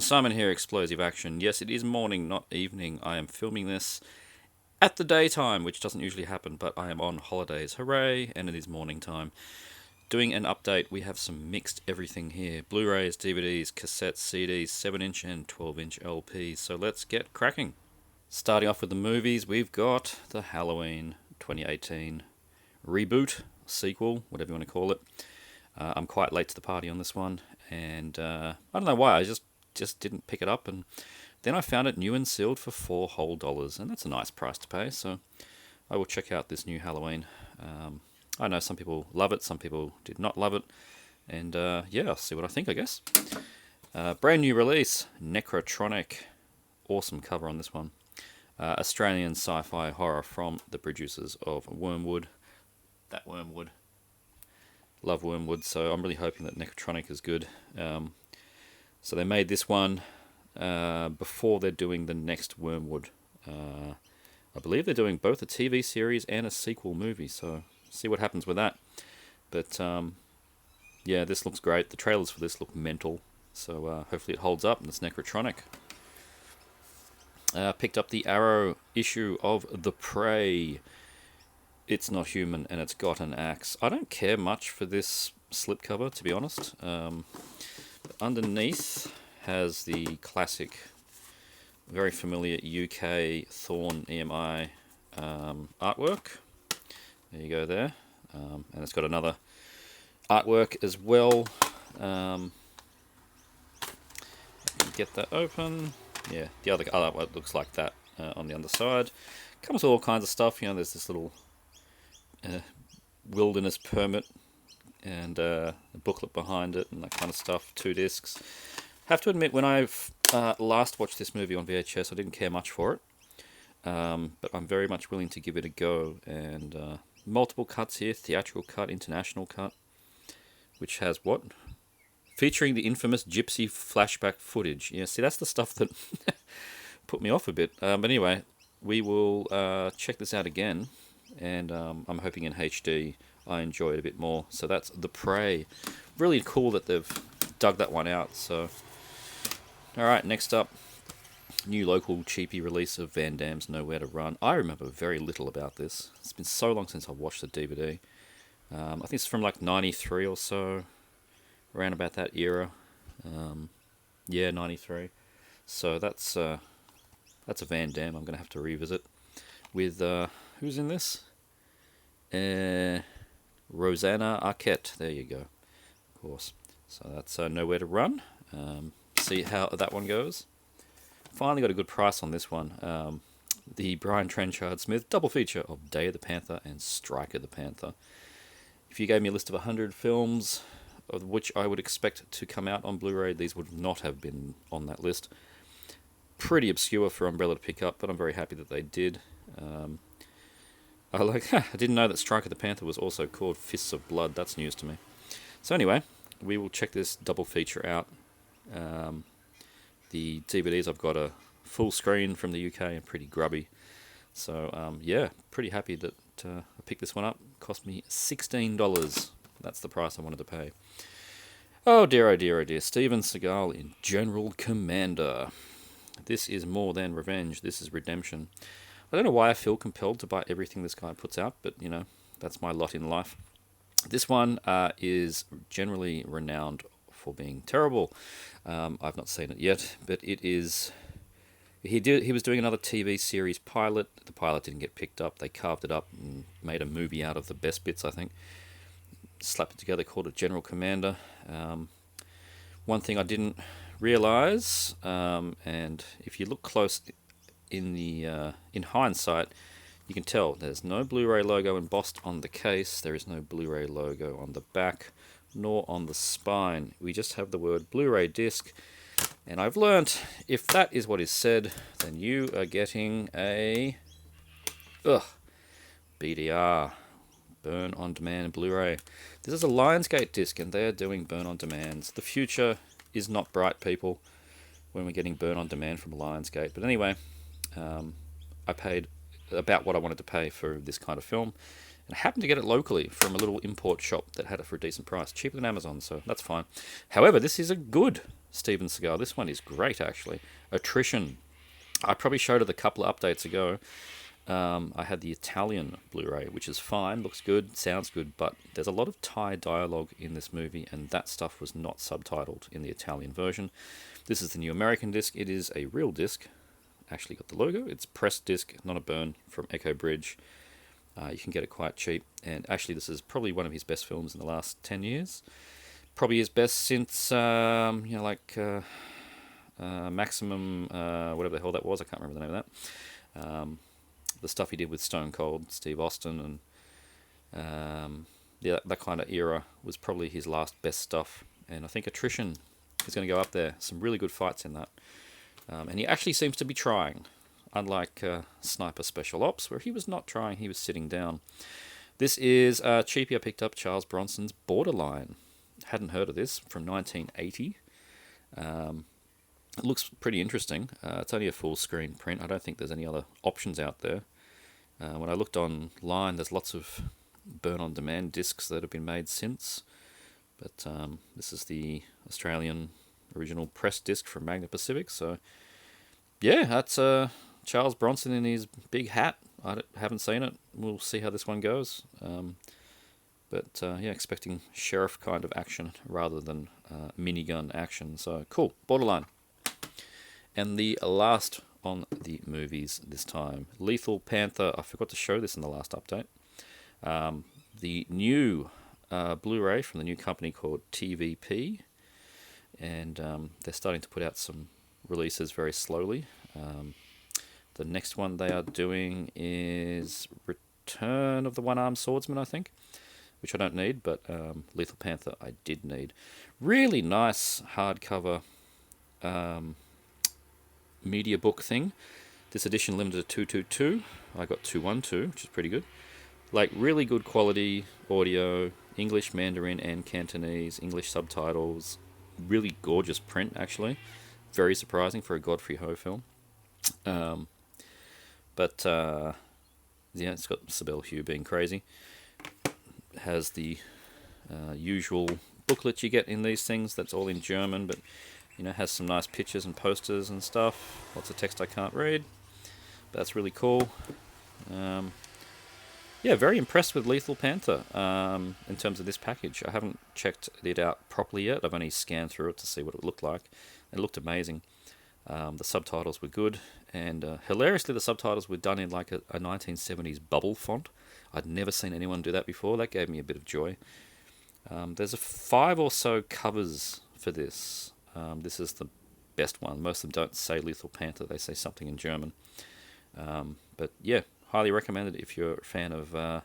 Simon here, Explosive Action. Yes, it is morning, not evening. I am filming this at the daytime, which doesn't usually happen, but I am on holidays. Hooray! And it is morning time. Doing an update, we have some mixed everything here. Blu-rays, DVDs, cassettes, CDs, 7-inch and 12-inch LPs. So let's get cracking. Starting off with the movies, we've got the Halloween 2018 Reboot, sequel, whatever you want to call it. I'm quite late to the party on this one, and I don't know why, I just didn't pick it up, and then I found it new and sealed for $4 whole, and that's a nice price to pay, so I will check out this new Halloween. I know some people love it, some people did not love it, and yeah, I'll see what I think, I guess. Brand new release, Necrotronic. Awesome cover on this one. Australian sci-fi horror from the producers of Wormwood. That Wormwood. Love Wormwood, so I'm really hoping that Necrotronic is good. So they made this one before they're doing the next Wormwood. I believe they're doing both a TV series and a sequel movie, so see what happens with that. But yeah, this looks great. The trailers for this look mental, so hopefully it holds up, and it's Necrotronic. Picked up the Arrow issue of The Prey. It's not human, and it's got an axe. I don't care much for this slipcover, to be honest. Underneath has the classic, very familiar UK Thorn EMI artwork. There you go there. And it's got another artwork as well. Get that open. Yeah, the other artwork looks like that on the underside. Comes with all kinds of stuff. You know, there's this little wilderness permit and a booklet behind it and that kind of stuff. 2 discs. Have to admit, when I've last watched this movie on VHS, I didn't care much for it, but I'm very much willing to give it a go. And multiple cuts here: theatrical cut, international cut, which has what? Featuring the infamous gypsy flashback footage. Yeah, see, that's the stuff that put me off a bit. But anyway, we will check this out again, and I'm hoping in HD I enjoy it a bit more. So that's The Prey. Really cool that they've dug that one out. So, alright, next up, new local cheapy release of Van Damme's Nowhere to Run. I remember very little about this. It's been so long since I've watched the DVD. I think it's from like 93 or so, around about that era. Yeah, 93. So that's a Van Damme I'm going to have to revisit. With, who's in this? Rosanna Arquette. There you go. Of course. So that's Nowhere to Run. See how that one goes. Finally got a good price on this one. The Brian Trenchard Smith double feature of Day of the Panther and Strike of the Panther. If you gave me a list of 100 films of which I would expect to come out on Blu-ray, these would not have been on that list. Pretty obscure for Umbrella to pick up, but I'm very happy that they did. I didn't know that Strike of the Panther was also called Fists of Blood. That's news to me. So anyway, we will check this double feature out. The DVDs, I've got a full screen from the UK and pretty grubby. So yeah, pretty happy that I picked this one up. Cost me $16. That's the price I wanted to pay. Oh dear, oh dear, oh dear. Steven Seagal in General Commander. This is more than revenge. This is redemption. I don't know why I feel compelled to buy everything this guy puts out, but, you know, that's my lot in life. This one is generally renowned for being terrible. I've not seen it yet, but it is... He was doing another TV series pilot. The pilot didn't get picked up. They carved it up and made a movie out of the best bits, I think. Slapped it together, called it General Commander. One thing I didn't realise, and if you look close in hindsight, you can tell there's no Blu-ray logo embossed on the case. There is no Blu-ray logo on the back, nor on the spine. We just have the word Blu-ray disc. And I've learnt, if that is what is said, then you are getting a BDR, Burn on Demand Blu-ray. This is a Lionsgate disc, and they're doing Burn on Demands. The future is not bright, people, when we're getting Burn on Demand from Lionsgate. But anyway, I paid about what I wanted to pay for this kind of film, and I happened to get it locally from a little import shop that had it for a decent price, cheaper than Amazon, so that's fine. However, this is a good Steven Seagal. This one is great, actually. Attrition. I probably showed it a couple of updates ago. I had the Italian Blu-ray, which is fine, looks good, sounds good, but there's a lot of Thai dialogue in this movie, and that stuff was not subtitled in the Italian version. This is the new American disc. It is a real disc. Actually got the logo. It's pressed disc, not a burn, from Echo Bridge. You can get it quite cheap, and actually this is probably one of his best films in the last 10 years. Probably his best since, Maximum, whatever the hell that was, I can't remember the name of that. The stuff he did with Stone Cold, Steve Austin, and that kind of era was probably his last best stuff. And I think Attrition is going to go up there. Some really good fights in that. And he actually seems to be trying, unlike Sniper Special Ops, where he was not trying, he was sitting down. This is cheapy. I picked up Charles Bronson's Borderline. Hadn't heard of this, from 1980. It looks pretty interesting. It's only a full screen print. I don't think there's any other options out there. When I looked online, there's lots of burn-on-demand discs that have been made since. But this is the Australian original press disc from Magna Pacific. So, yeah, that's Charles Bronson in his big hat. I haven't seen it. We'll see how this one goes. Expecting sheriff kind of action rather than minigun action. So, cool. Borderline. And the last on the movies this time, Lethal Panther. I forgot to show this in the last update. The new Blu-ray from the new company called TVP. And they're starting to put out some releases very slowly. The next one they are doing is Return of the One-Armed Swordsman, I think, which I don't need, but Lethal Panther I did need. Really nice hardcover media book thing. This edition limited to 222. I got 212, which is pretty good. Like, really good quality audio, English, Mandarin, and Cantonese, English subtitles. Really gorgeous print, actually. Very surprising for a Godfrey Ho film. It's got Sibel Hugh being crazy. It has the usual booklet you get in these things. That's all in German, but has some nice pictures and posters and stuff. Lots of text I can't read, but that's really cool. Very impressed with Lethal Panther in terms of this package. I haven't checked it out properly yet. I've only scanned through it to see what it looked like. It looked amazing. The subtitles were good, and hilariously the subtitles were done in like a 1970s bubble font. I'd never seen anyone do that before. That gave me a bit of joy. There's 5 or so covers for this. This is the best one. Most of them don't say Lethal Panther. They say something in German. Highly recommended if you're a fan of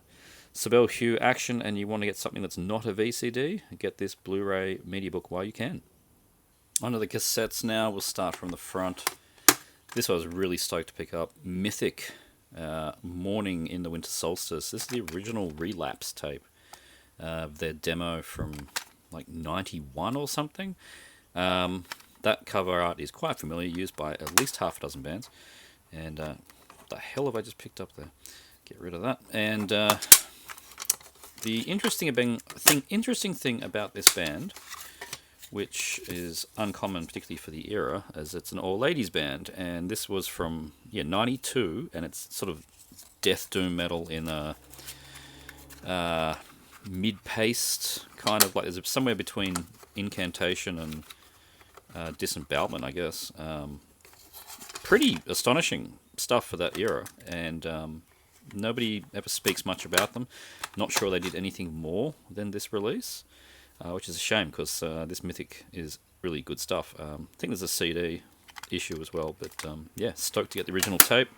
Sibel Hugh action and you want to get something that's not a VCD. Get this Blu-ray media book while you can. Onto the cassettes now. We'll start from the front. This I was really stoked to pick up. Mythic, Morning in the Winter Solstice. This is the original Relapse tape. Their demo from like 91 or something. That cover art is quite familiar, used by at least half a dozen bands. And what the hell have I just picked up there? Get rid of that. And the interesting thing about this band, which is uncommon, particularly for the era, is it's an all-ladies band, and this was from 92, and it's sort of death doom metal in a mid-paced kind of, like there's somewhere between incantation and disembowelment, I guess. Pretty astonishing stuff for that era, and nobody ever speaks much about them. Not sure they did anything more than this release, which is a shame, because this Mythic is really good stuff. I think there's a CD issue as well, but stoked to get the original tape.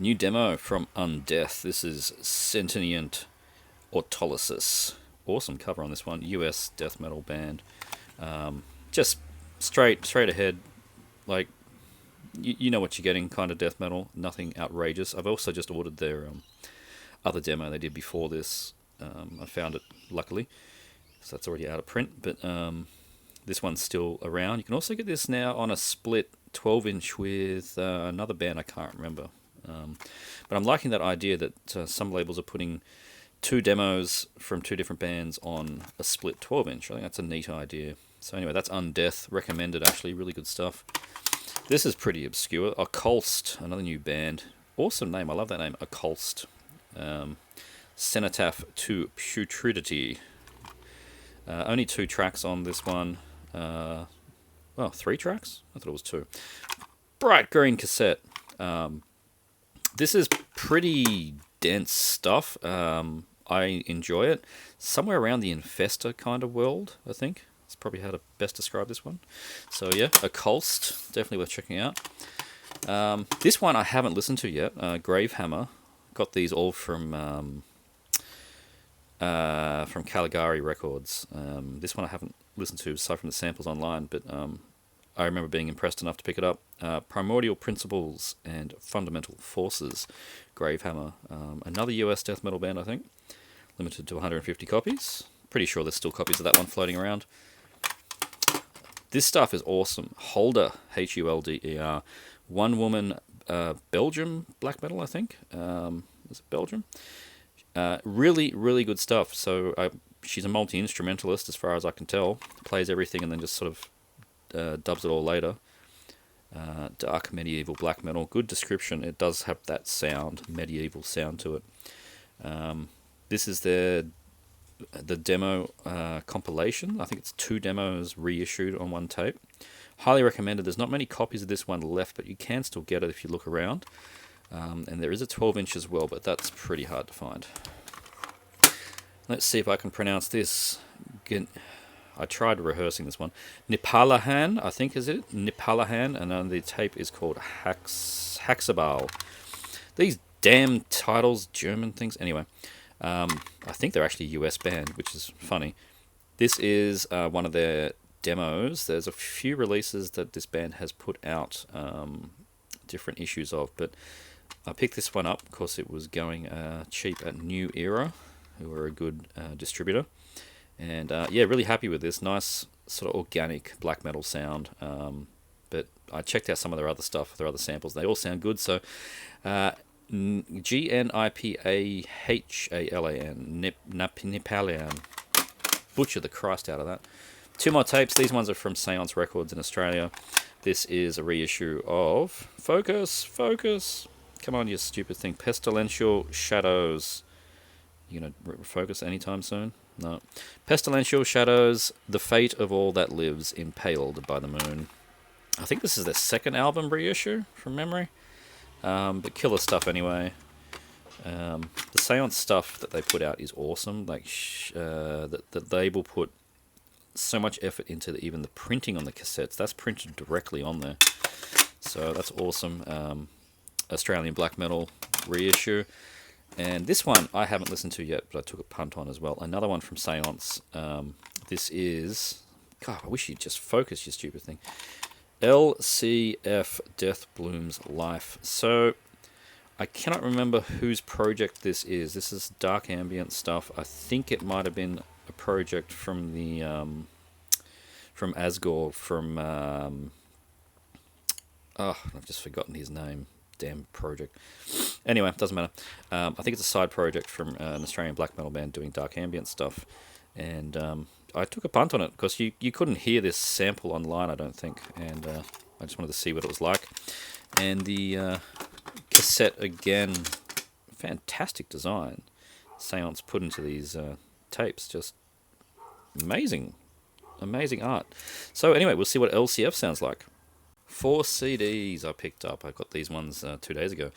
New demo from Undeath. This is Sentient Autolysis. Awesome cover on this one. US death metal band. Just straight ahead, like you know what you're getting, kind of death metal. Nothing outrageous. I've also just ordered their other demo they did before this. I found it luckily, so that's already out of print. But this one's still around. You can also get this now on a split 12-inch with another band I can't remember. But I'm liking that idea that some labels are putting two demos from two different bands on a split 12-inch. I think that's a neat idea. So anyway, that's Undeath. Recommended, actually. Really good stuff. This is pretty obscure. Occulst, another new band. Awesome name. I love that name. Occulst. Cenotaph to Putridity. Only 2 tracks on this one. Well, 3 tracks? I thought it was 2. Bright green cassette. This is pretty dense stuff. I enjoy it. Somewhere around the Infesta kind of world, I think. That's probably how to best describe this one. So yeah, Occulst, definitely worth checking out. This one I haven't listened to yet. Gravehammer. Got these all from Caligari Records. This one I haven't listened to aside from the samples online, but I remember being impressed enough to pick it up. Primordial Principles and Fundamental Forces. Gravehammer. Another US death metal band, I think. Limited to 150 copies. Pretty sure there's still copies of that one floating around. This stuff is awesome. Holder, Hulder. One woman, Belgium black metal, I think. Is it Belgium? Really, really good stuff. So she's a multi-instrumentalist as far as I can tell. Plays everything and then just sort of dubs it all later. Dark medieval black metal. Good description. It does have that sound, medieval sound to it. This is the demo compilation. I think it's 2 demos reissued on 1 tape. Highly recommended. There's not many copies of this one left, but you can still get it if you look around. And there is a 12-inch as well, but that's pretty hard to find. Let's see if I can pronounce this. I tried rehearsing this one. Nipalahan, I think is it? Nipalahan, and then the tape is called Haxabal. These damn titles, German things. Anyway, I think they're actually a US band, which is funny. This is one of their demos. There's a few releases that this band has put out, different issues of, but I picked this one up because it was going cheap at New Era, who are a good distributor. And yeah, really happy with this. Nice sort of organic black metal sound. But I checked out some of their other stuff, their other samples. They all sound good. So Gnipahalan, Nipalayan. Butcher the Christ out of that. 2 more tapes. These ones are from Seance Records in Australia. This is a reissue of Focus. Come on, you stupid thing. Pestilential Shadows. You gonna focus anytime soon? No. Pestilential Shadows, The Fate of All That Lives, Impaled by the Moon. I think this is their 2nd album reissue, from memory. But killer stuff anyway. The Seance stuff that they put out is awesome. Like, the label put so much effort into even the printing on the cassettes. That's printed directly on there. So that's awesome. Australian black metal reissue. And this one I haven't listened to yet, but I took a punt on as well. Another one from Seance. This is... God, I wish you'd just focus, you stupid thing. LCF Death Blooms Life. So, I cannot remember whose project this is. This is dark ambient stuff. I think it might have been a project from the... from Asgore, from... I've just forgotten his name. Damn project. Anyway, doesn't matter. I think it's a side project from an Australian black metal band doing dark ambient stuff. And I took a punt on it because you couldn't hear this sample online, I don't think. And I just wanted to see what it was like. And the cassette, again, fantastic design. Seance put into these tapes. Just amazing. Amazing art. So anyway, we'll see what LCF sounds like. 4 CDs I picked up. I got these ones 2 days ago.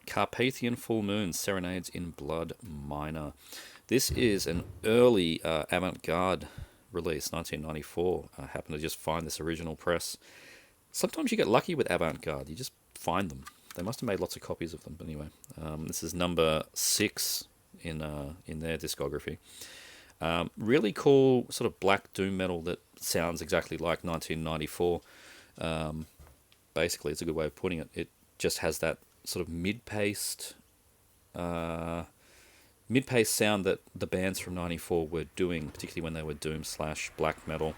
Carpathian Full Moon, Serenades in Blood Minor. This is an early avant-garde release, 1994. I happened to just find this original press. Sometimes you get lucky with avant-garde. You just find them. They must have made lots of copies of them. But anyway, this is number 6 in their discography. Really cool sort of black doom metal that sounds exactly like 1994. Basically, it's a good way of putting it. It just has that sort of mid-paced sound that the bands from '94 were doing, particularly when they were doom/black metal.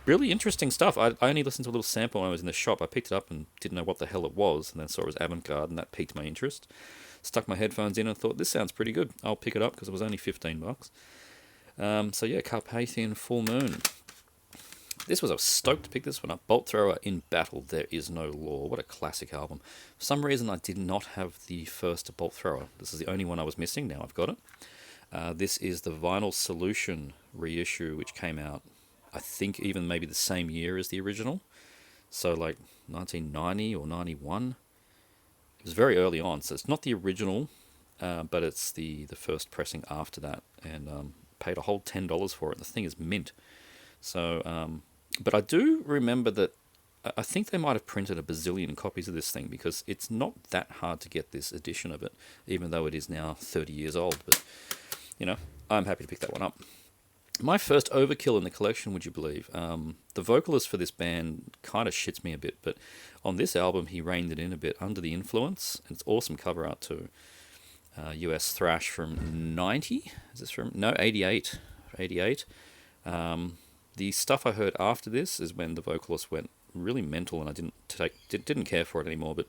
Really interesting stuff. I only listened to a little sample when I was in the shop. I picked it up and didn't know what the hell it was, and then saw it was avant-garde, and that piqued my interest. stuck my headphones in and thought, this sounds pretty good. I'll pick it up because it was only $15. So yeah, Carpathian Full Moon. I was stoked to pick this one up. Bolt Thrower in Battle, There Is No Law. What a classic album. For some reason, I did not have the first Bolt Thrower. This is the only one I was missing. Now I've got it. This is the Vinyl Solution reissue, which came out, I think, even maybe the same year as the original. So like 1990 or 91. It was very early on, so it's not the original, but it's the first pressing after that. And paid a whole $10 for it. The thing is mint. So, but I do remember that I think they might have printed a bazillion copies of this thing, because it's not that hard to get this edition of it, even though it is now 30 years old. But, I'm happy to pick that one up. My first overkill in the collection, would you believe? The vocalist for this band kind of shits me a bit, but on this album he reined it in a bit, Under the Influence, and it's awesome cover art too. US thrash from 90? Is this from? No, 88. 88. The stuff I heard after this is when the vocalist went really mental, and I didn't care for it anymore. But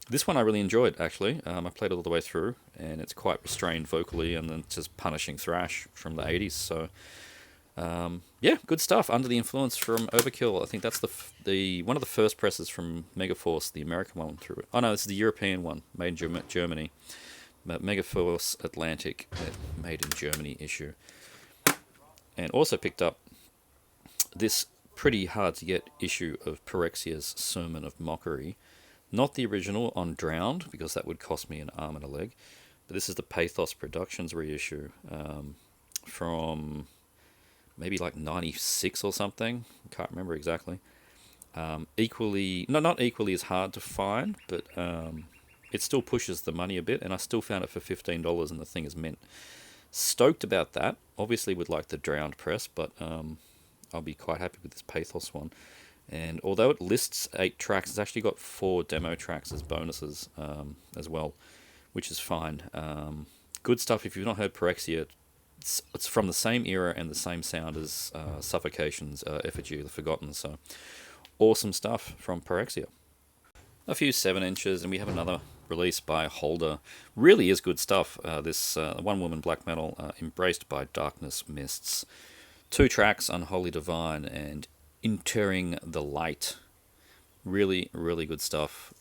this one I really enjoyed, actually. I played it all the way through, and it's quite restrained vocally, and then just punishing thrash from the 80s. So yeah, good stuff. Under the Influence from Overkill. I think that's the one of the first presses from Megaforce, the American one through it. Oh no, this is the European one, made in Germany. Megaforce Atlantic, made in Germany issue. And also picked up this pretty hard to get issue of Pyrexia's Sermon of Mockery. Not the original on Drowned, because that would cost me an arm and a leg. But this is the Pathos Productions reissue from maybe like 96 or something. I can't remember exactly. Not equally as hard to find, but it still pushes the money a bit, and I still found it for $15, and the thing is mint. Stoked about that. Obviously would like the Drowned press, but I'll be quite happy with this Pathos one. And although it lists 8 tracks, it's actually got 4 demo tracks as bonuses as well, which is fine. Good stuff. If you've not heard Pyrexia, it's from the same era and the same sound as Suffocation's Effigy of the Forgotten. So awesome stuff from Pyrexia. A few 7-inches, and we have another release by Holder. Really is good stuff. This one-woman black metal, Embraced by Darkness Mists. 2 tracks, Unholy Divine and Entering the Light. Really, really good stuff.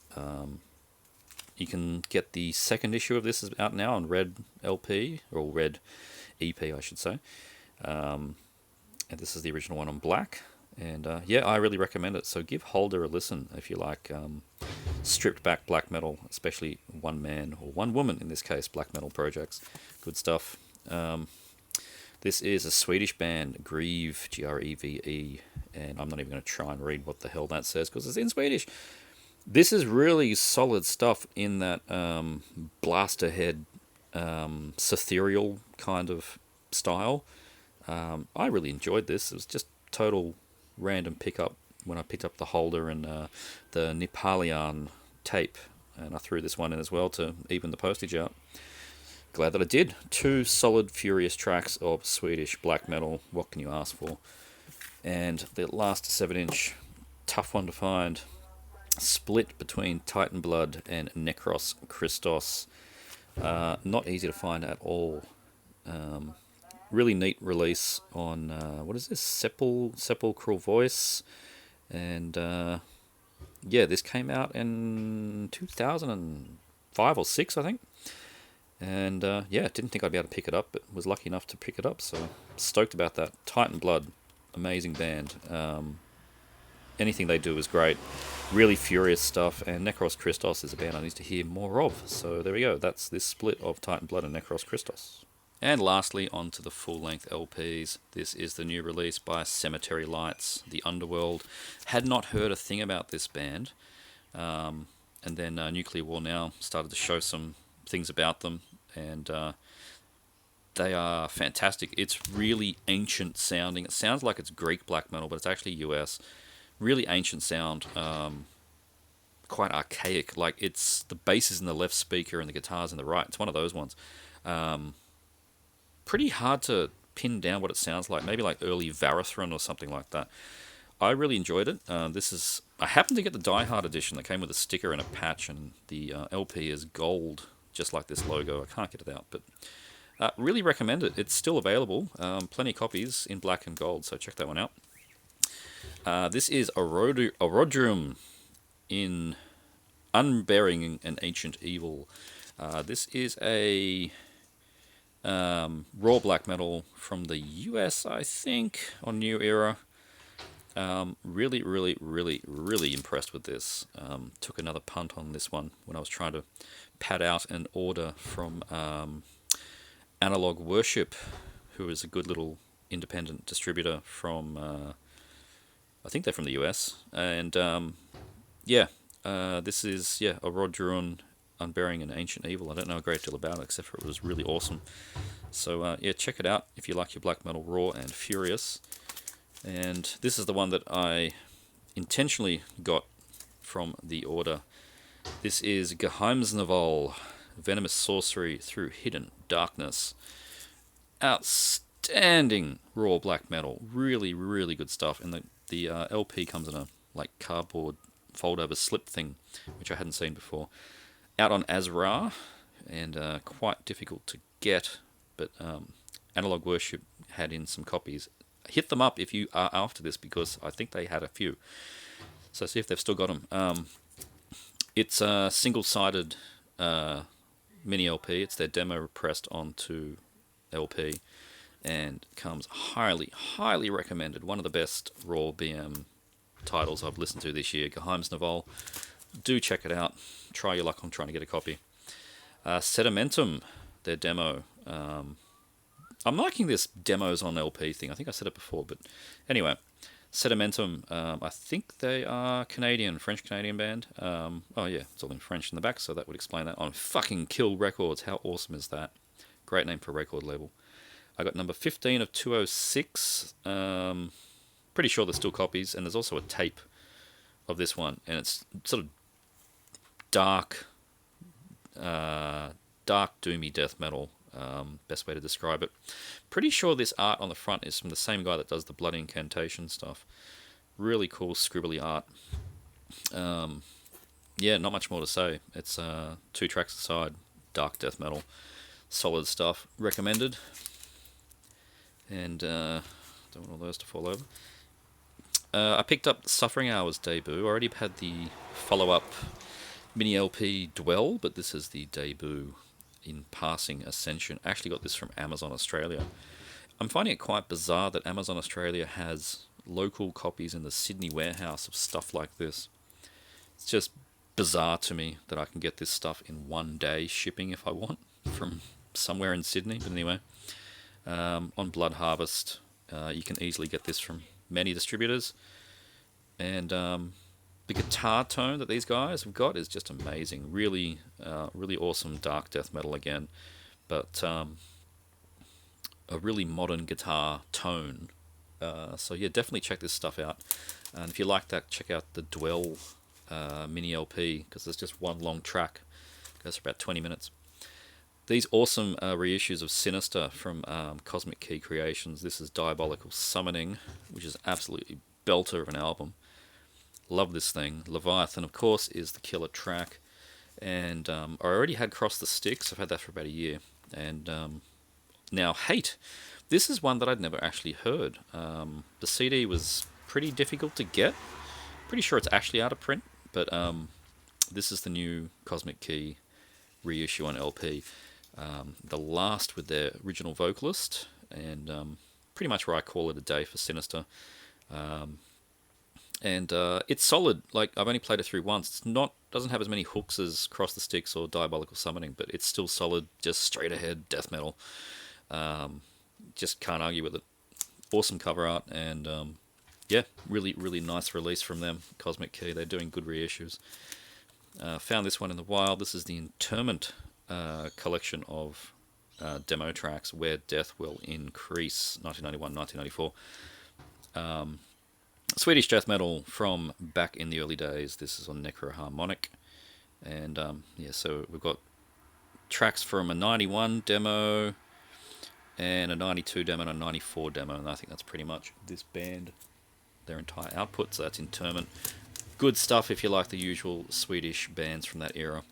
You can get the second issue of this is out now on Red LP, or Red EP, I should say. And this is the original one on black. And yeah, I really recommend it. So give Holder a listen if you like stripped back black metal, especially one man or one woman in this case black metal projects. Good stuff. This is a Swedish band, Greve, Greve, and I'm not even going to try and read what the hell that says because it's in Swedish. This is really solid stuff in that blaster head, ethereal kind of style. I really enjoyed this. It was just total random pickup when I picked up the Holder and the Nepalian tape, and I threw this one in as well to even the postage out. Glad that I did. 2 solid, furious tracks of Swedish black metal. What can you ask for? And the last 7-inch, tough one to find. Split between Titan Blood and Necros Christos. Not easy to find at all. Really neat release on, what is this? Sepulchral Voice. And yeah, this came out in 2005 or 6, I think. And yeah, didn't think I'd be able to pick it up, but was lucky enough to pick it up, so stoked about that. Titan Blood, amazing band. Anything they do is great. Really furious stuff, and Necros Christos is a band I need to hear more of. So there we go, that's this split of Titan Blood and Necros Christos. And lastly, on to the full-length LPs. This is the new release by Cemetery Lights, The Underworld. Had not heard a thing about this band. And then Nuclear War Now started to show some things about them, and they are fantastic. It's really ancient sounding. It sounds like it's Greek black metal, but it's actually US. Really ancient sound, quite archaic. Like it's the bass is in the left speaker and the guitar's in the right. It's one of those ones. Pretty hard to pin down what it sounds like. Maybe like early Varathron or something like that. I really enjoyed it. I happened to get the Die Hard edition that came with a sticker and a patch, and the LP is gold, just like this logo. I can't get it out, but really recommend it. It's still available. Plenty of copies in black and gold, so check that one out. This is Orodrum in Unbearing an Ancient Evil. This is a raw black metal from the US, I think, on New Era. Really, really, really, really impressed with this. Took another punt on this one when I was trying to pad out an order from Analog Worship, who is a good little independent distributor from, I think they're from the US. And this is a Rodruin Unbearing an Ancient Evil. I don't know a great deal about it, except for it was really awesome. So check it out if you like your black metal raw and furious. And this is the one that I intentionally got from the order. This is Geheimnisval, Venomous Sorcery Through Hidden Darkness. Outstanding raw black metal. Really, really good stuff. And the LP comes in a cardboard fold-over slip thing, which I hadn't seen before. Out on Azra, and quite difficult to get, but Analog Worship had in some copies. Hit them up if you are after this, because I think they had a few. So see if they've still got them. It's a single-sided mini LP. It's their demo pressed onto LP, and comes highly, highly recommended. One of the best raw BM titles I've listened to this year. Geheimnisval. Do check it out. Try your luck on trying to get a copy. Sedimentum, their demo. I'm liking this demos on LP thing. I think I said it before, but anyway, Sedimentum. I think they are French-Canadian band. It's all in French in the back, so that would explain that. On fucking Kill Records. How awesome is that? Great name for a record label. I got number 15 of 206. Pretty sure there's still copies, and there's also a tape of this one, and it's sort of dark, doomy death metal. Best way to describe it. Pretty sure this art on the front is from the same guy that does the Blood Incantation stuff. Really cool scribbly art. Not much more to say. It's 2 tracks aside. Dark death metal. Solid stuff. Recommended. And don't want all those to fall over. I picked up Suffering Hours debut. I already had the follow-up mini LP Dwell, but this is the debut in Passing Ascension. I actually got this from Amazon Australia. I'm finding it quite bizarre that Amazon Australia has local copies in the Sydney warehouse of stuff like this. It's just bizarre to me that I can get this stuff in 1 day shipping if I want from somewhere in Sydney. But anyway, on Blood Harvest, you can easily get this from many distributors, and the guitar tone that these guys have got is just amazing. Really, really awesome dark death metal again, but a really modern guitar tone. So definitely check this stuff out. And if you like that, check out the Dwell mini LP, because there's just one long track. It goes for about 20 minutes. These awesome reissues of Sinister from Cosmic Key Creations. This is Diabolical Summoning, which is absolutely belter of an album. Love this thing. Leviathan, of course, is the killer track. And I already had Cross the Sticks. I've had that for about a year. And now Hate. This is one that I'd never actually heard. The CD was pretty difficult to get. Pretty sure it's actually out of print. But this is the new Cosmic Key reissue on LP. The last with their original vocalist. And pretty much where I call it a day for Sinister. And it's solid. I've only played it through once. Doesn't have as many hooks as Cross the Sticks or Diabolical Summoning, but it's still solid, just straight ahead death metal. Just can't argue with it. Awesome cover art, and really, really nice release from them. Cosmic Key, they're doing good reissues. Found this one in the wild. This is the Interment collection of demo tracks, Where Death Will Increase, 1991, 1994. Swedish death metal from back in the early days. This is on Necroharmonic. And so we've got tracks from a 91 demo and a 92 demo and a 94 demo, and I think that's pretty much this band. their entire output, so that's Interment. Good stuff if you like the usual Swedish bands from that era.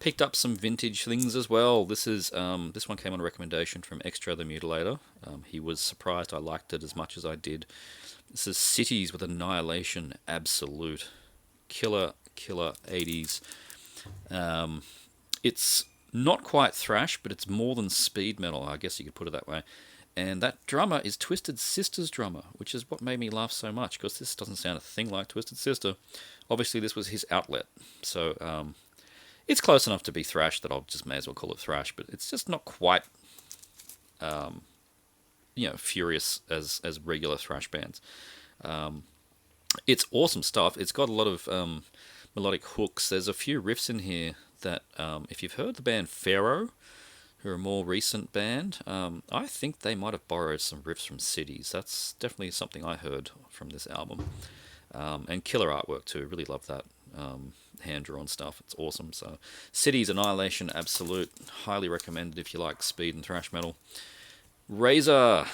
Picked up some vintage things as well. This one came on a recommendation from Extra the Mutilator. He was surprised I liked it as much as I did. This is Cities with Annihilation Absolute. Killer 80s. It's not quite thrash, but it's more than speed metal, I guess you could put it that way. And that drummer is Twisted Sister's drummer, which is what made me laugh so much, because this doesn't sound a thing like Twisted Sister. Obviously, this was his outlet, so it's close enough to be thrash that I'll just may as well call it thrash, but it's just not quite, furious as regular thrash bands. It's awesome stuff. It's got a lot of melodic hooks. There's a few riffs in here that, if you've heard the band Pharaoh, who are a more recent band, I think they might have borrowed some riffs from Cities. That's definitely something I heard from this album. And killer artwork too. Really love that hand-drawn stuff. It's awesome. So, Cities, Annihilation Absolute. Highly recommended if you like speed and thrash metal. Razor,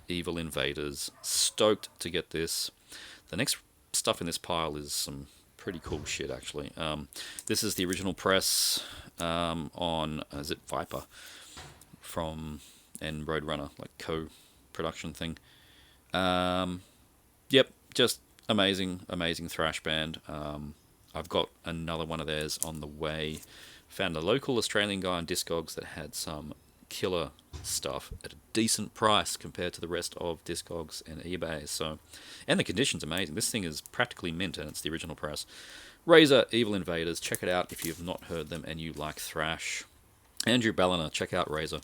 Evil Invaders. Stoked to get this. The next stuff in this pile is some pretty cool shit, actually. This is the original press on, is it Viper? And Roadrunner, like co-production thing. Yep, just amazing thrash band. I've got another one of theirs on the way. Found a local Australian guy on Discogs that had some killer stuff at a decent price compared to the rest of Discogs and eBay. So, and the condition's amazing. This thing is practically mint, and it's the original press. Razor, Evil Invaders. Check it out if you've not heard them and you like thrash. Andrew Balliner, check out Razor.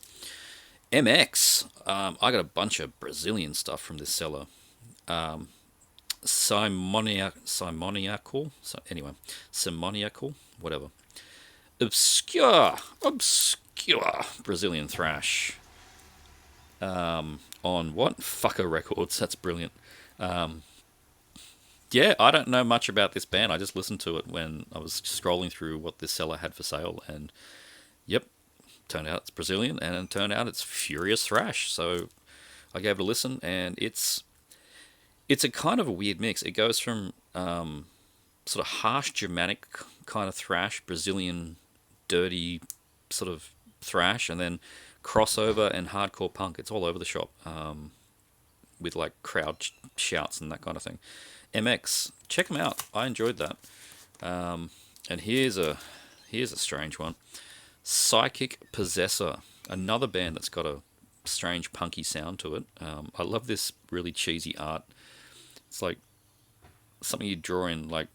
MX. I got a bunch of Brazilian stuff from this seller. Simoniacal, whatever. Obscure Brazilian thrash. On what? Fucker Records. That's brilliant. Yeah, I don't know much about this band. I just listened to it when I was scrolling through what this seller had for sale, and yep, turned out it's Brazilian, and it turned out it's furious thrash. So I gave it a listen, and it's a kind of a weird mix. It goes from sort of harsh Germanic kind of thrash, Brazilian dirty sort of thrash, and then crossover and hardcore punk. It's all over the shop, with like crowd shouts and that kind of thing. MX, check them out. I enjoyed that. And here's a strange one. Psychic Possessor, another band that's got a strange punky sound to it. I love this really cheesy art. It's like something you draw in like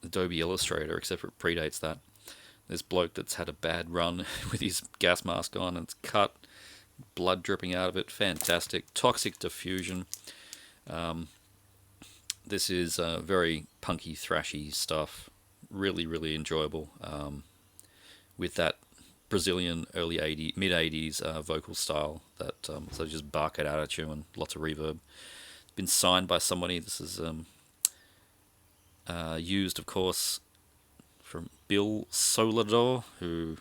Adobe Illustrator, except for it predates that. This bloke that's had a bad run with his gas mask on, and it's cut, blood dripping out of it. Fantastic. Toxic Diffusion. This is very punky, thrashy stuff. Really, really enjoyable. With that Brazilian mid-80s vocal style that so just bark it out at you and lots of reverb. Been signed by somebody. This is used, of course, from Bill Solador, who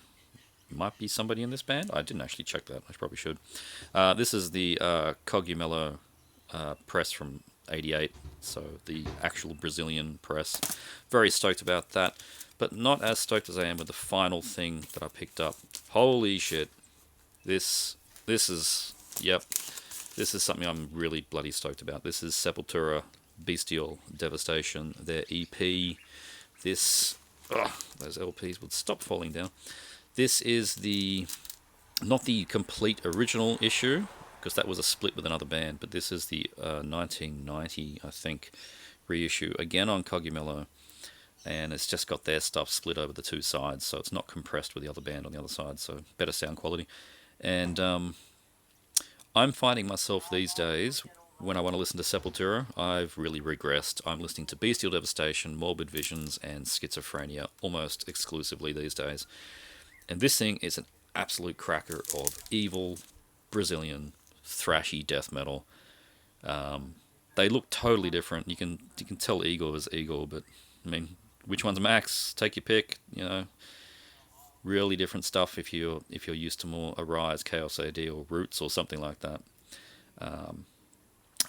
might be somebody in this band. I didn't actually check that. I probably should. This is the Cogumelo press from '88, so the actual Brazilian press. Very stoked about that, but not as stoked as I am with the final thing that I picked up. Holy shit. This is something I'm really bloody stoked about. This is Sepultura Bestial Devastation, their EP. Those LPs would stop falling down. This is not the complete original issue, because that was a split with another band, but this is the 1990, I think, reissue, again on Cogumelo, and it's just got their stuff split over the two sides, so it's not compressed with the other band on the other side, so better sound quality. And I'm finding myself these days, when I want to listen to Sepultura, I've really regressed. I'm listening to Bestial Devastation, Morbid Visions, and Schizophrenia almost exclusively these days. And this thing is an absolute cracker of evil Brazilian thrashy death metal. They look totally different. You can tell Igor is Igor, but I mean, which one's Max? Take your pick. Really different stuff if you're used to more Arise, Chaos AD, or Roots, or something like that.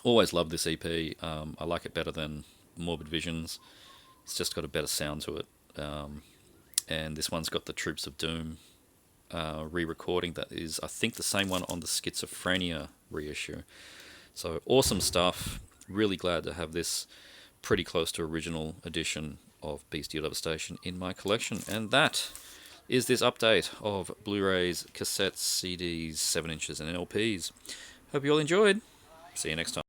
Always loved this EP. I like it better than Morbid Visions. It's just got a better sound to it. And this one's got the Troops of Doom re-recording that is, I think, the same one on the Schizophrenia reissue. So awesome stuff. Really glad to have this pretty close to original edition of Beastie Devastation in my collection. And that is this update of Blu-rays, cassettes, CDs, 7 inches and LPs. Hope you all enjoyed. See you next time.